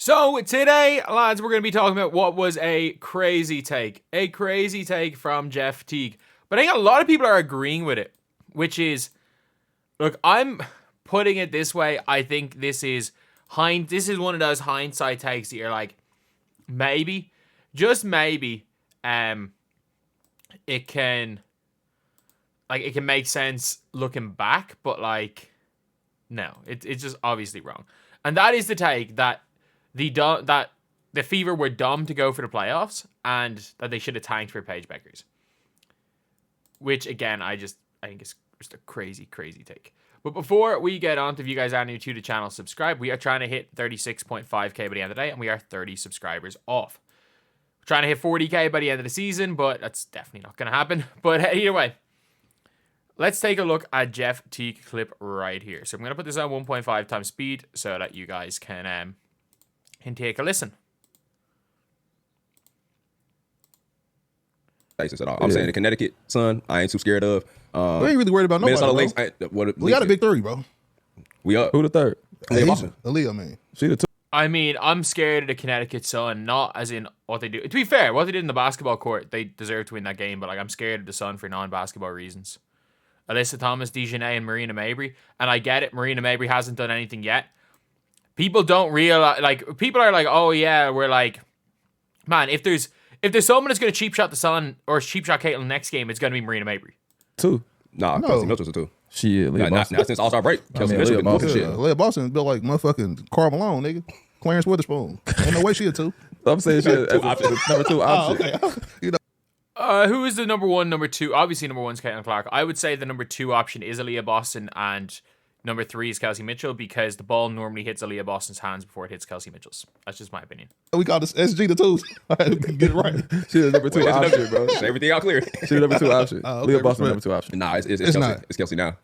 So today, lads, we're going to be talking about what was a crazy take from Jeff Teague. But I think a lot of people are agreeing with it, which is, look, I'm putting it this way. I think this is one of those hindsight takes that you're like, maybe, just maybe, it can make sense looking back, but like, no, it's just obviously wrong. And that is the take that the Fever were dumb to go for the playoffs and that they should have tanked for Paige Bueckers. Which, again, I think is just a crazy, crazy take. But before we get on to, if you guys are new to the channel, subscribe. We are trying to hit 36.5k by the end of the day, and we are 30 subscribers off. We're trying to hit 40k by the end of the season, but that's definitely not going to happen. But either way, let's take a look at Jeff Teague clip right here. So I'm going to put this on 1.5 times speed so that you guys can take a listen. At all. I'm saying the Connecticut Sun, I ain't too scared of. We ain't really worried about nobody. Minnesota Lynx, we got a big three, bro. We up. Who the third? Aaliyah, man. She the two. I mean, I'm scared of the Connecticut Sun, not as in what they do. To be fair, what they did in the basketball court, they deserve to win that game, but like I'm scared of the Sun for non-basketball reasons. Alyssa Thomas, Dejanay, and Marina Mabry. And I get it, Marina Mabry hasn't done anything yet. People don't realize, like, people are like, oh yeah, we're like, man, if there's someone that's going to cheap shot the Sun or cheap shot Caitlin next game, it's going to be Marina Mabry. Two. Nah, Kelsey Mitchell's a two. Shit, Not since All-Star break. Kelsey Mitchell been moving shit. Leah Boston built like motherfucking Karl Malone, nigga. Clarence Witherspoon. Ain't no way she a two. I'm saying she as number two option. Okay. You know. Who is the number one, number two? Obviously, number one is Caitlin Clark. I would say the number two option is Aaliyah Boston, and number three is Kelsey Mitchell, because the ball normally hits Aaliyah Boston's hands before it hits Kelsey Mitchell's. That's just my opinion. We got this SG the twos. Get it right. She the number two option, bro. Everything out clear. She the number two option. Okay, Leah Boston number two option. Nah, it's Kelsey. not. It's Kelsey now.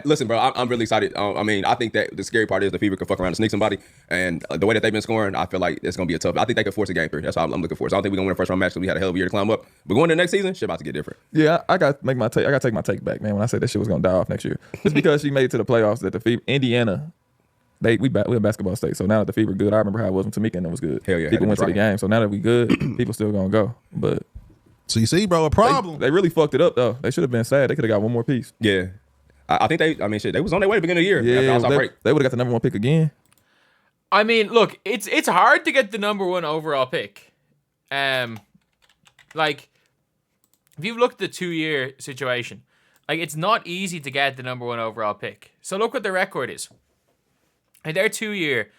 Listen, bro, I'm really excited. I mean, I think that the scary part is the Fever can fuck around and sneak somebody, and the way that they've been scoring, I feel like it's gonna be a tough. I think they could force a game 3. That's what I'm looking for. So I don't think we're gonna win a first round match because we had a hell of a year to climb up. But going to the next season, shit about to get different. Yeah, I got to make my take. I got to take my take back, man. When I said that shit was gonna die off next year, it's because she made it to the playoffs. That the Fever, Indiana, we're a basketball state. So now that the Fever good, I remember how it was when Tamika and it was good. Hell yeah, people went to the game. So now that we good, people still gonna go. But So you see, bro, a problem. they really fucked it up though. They should have been sad. They could have got one more piece. Yeah. I think they was on their way at the beginning of the year. Yeah, after break. they would have got the number one pick again. I mean, look, it's hard to get the number one overall pick. Like, if you've looked at the 2-year situation, like, it's not easy to get the number one overall pick. So look what their record is. In their 2-year,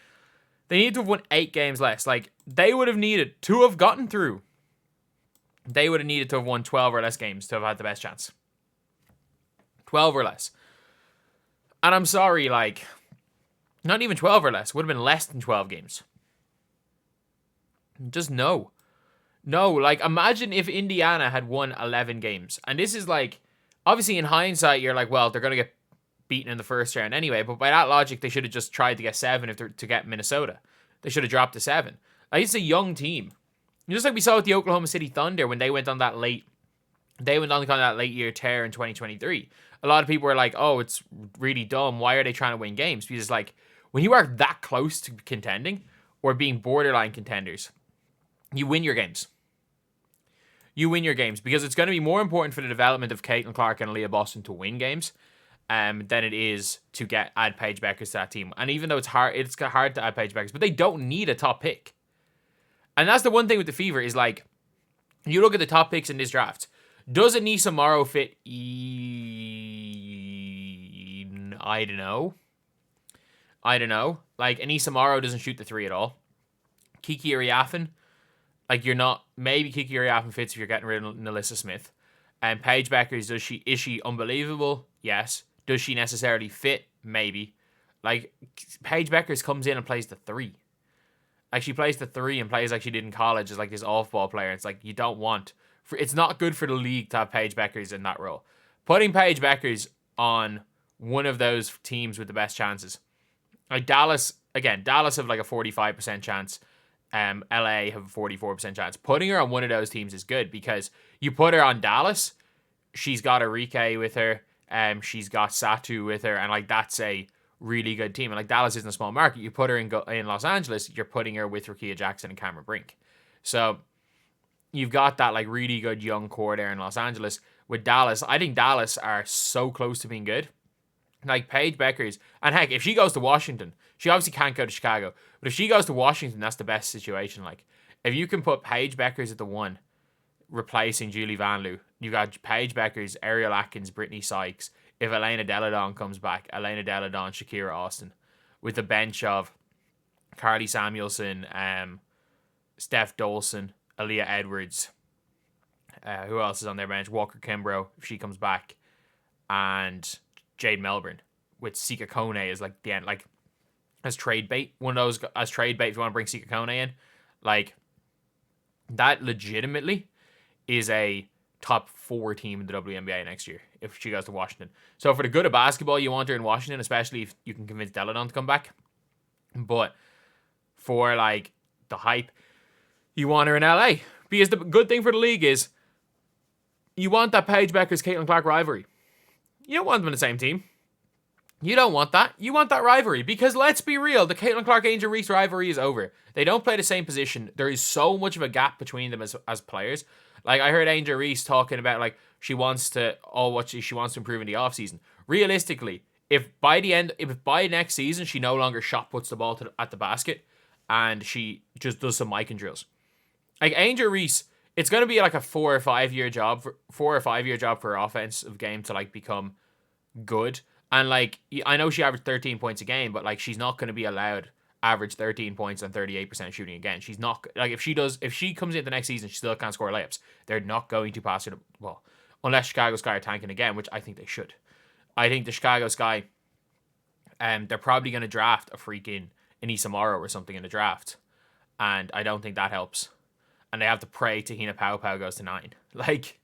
they need to have won 8 games less. Like, they would have needed to have gotten through. They would have needed to have won 12 or less games to have had the best chance. 12 or less. And I'm sorry, like, not even 12 or less. Would have been less than 12 games. Just no. No, like, imagine if Indiana had won 11 games. And this is like, obviously in hindsight, you're like, well, they're going to get beaten in the first round anyway. But by that logic, they should have just tried to get 7 to get Minnesota. They should have dropped to 7. Like, it's a young team. Just like we saw with the Oklahoma City Thunder when they went on that late year tear in 2023. A lot of people were like, oh, it's really dumb. Why are they trying to win games? Because, like, when you are that close to contending or being borderline contenders, you win your games. You win your games because it's going to be more important for the development of Caitlin Clark and Aaliyah Boston to win games than it is to add Paige Bueckers to that team. And even though it's hard to add Paige Bueckers, but they don't need a top pick. And that's the one thing with the Fever is, like, you look at the top picks in this draft. Does Anissa Morrow fit? I don't know. Like, Anissa Morrow doesn't shoot the 3 at all. Kiki Ariafen, like, you're not. Maybe Kiki Ariafen fits if you're getting rid of Nalissa Smith. And Paige Bueckers, is she unbelievable? Yes. Does she necessarily fit? Maybe. Like, Paige Bueckers comes in and plays the 3. Like, she plays the 3 and plays like she did in college as, like, this off-ball player. It's like, you don't want. It's not good for the league to have Paige Bueckers in that role. Putting Paige Bueckers on one of those teams with the best chances. Like, Dallas have like a 45% chance. LA have a 44% chance. Putting her on one of those teams is good because you put her on Dallas, she's got Enrique with her, she's got Satu with her, and like that's a really good team. And like Dallas isn't a small market. You put her in Los Angeles, you're putting her with Rakia Jackson and Cameron Brink. So you've got that like really good young core there in Los Angeles. With Dallas, I think Dallas are so close to being good. Like Paige Bueckers, and heck, if she goes to Washington, she obviously can't go to Chicago, but if she goes to Washington, that's the best situation. Like, if you can put Paige Bueckers at the 1, replacing Julie Van Loo, you got Paige Bueckers, Ariel Atkins, Brittany Sykes. If Elena Deladon comes back, Elena Deladon, Shakira Austin, with a bench of Carly Samuelson, Steph Dolson, Aaliyah Edwards. Who else is on their bench? Walker Kimbrough, if she comes back, and Jade Melbourne, with Sika Kone as like the end, like as trade bait. One of those as trade bait if you want to bring Sika Kone in. Like, that legitimately is a top 4 team in the WNBA next year if she goes to Washington. So for the good of basketball, you want her in Washington, especially if you can convince Deladon to come back. But for like the hype, you want her in LA. Because the good thing for the league is you want that Paige Bueckers Caitlin Clark rivalry. You don't want them in the same team. You don't want that. You want that rivalry. Because let's be real, the Caitlin Clark Angel Reese rivalry is over. They don't play the same position. There is so much of a gap between them as players. Like, I heard Angel Reese talking about like she wants to improve in the offseason. Realistically, if by next season she no longer shot puts the ball at the basket and she just does some micing drills. Like Angel Reese, it's going to be like a 4 or 5 year job for her offensive game to like become good. And like, I know she averaged 13 points a game, but like she's not going to be allowed average 13 points and 38% shooting again. She's not like, if she comes in the next season, she still can't score layups. They're not going to pass her the ball unless Chicago Sky are tanking again, which I think they should. I think the Chicago Sky, they're probably going to draft a freaking Anissa Morrow or something in the draft, and I don't think that helps. And they have to pray Tahina Pau goes to 9. Like,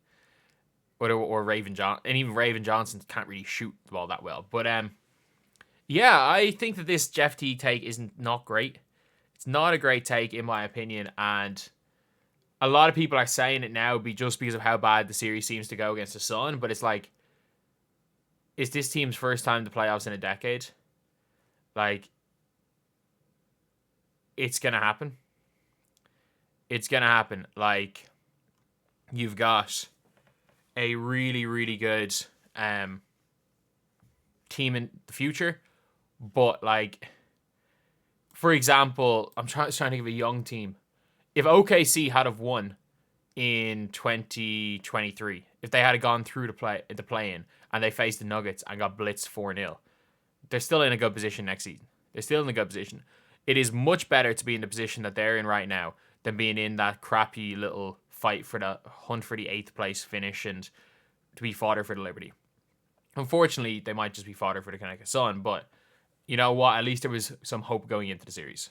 or Raven Johnson. And even Raven Johnson can't really shoot the ball that well. But, yeah, I think that this Jeff Teague take is not great. It's not a great take, in my opinion. And a lot of people are saying it now just because of how bad the series seems to go against the Sun. But it's like, is this team's first time to playoffs in a decade? Like, it's going to happen. It's going to happen. Like, you've got a really, really good team in the future. But, like, for example, I'm trying to think of a young team. If OKC had have won in 2023, if they had gone through the play-in and they faced the Nuggets and got blitzed 4-0, they're still in a good position next season. They're still in a good position. It is much better to be in the position that they're in right now than being in that crappy little fight for the hunt for the 8th place finish and to be fodder for the Liberty. Unfortunately, they might just be fodder for the Connecticut Sun, but you know what? At least there was some hope going into the series.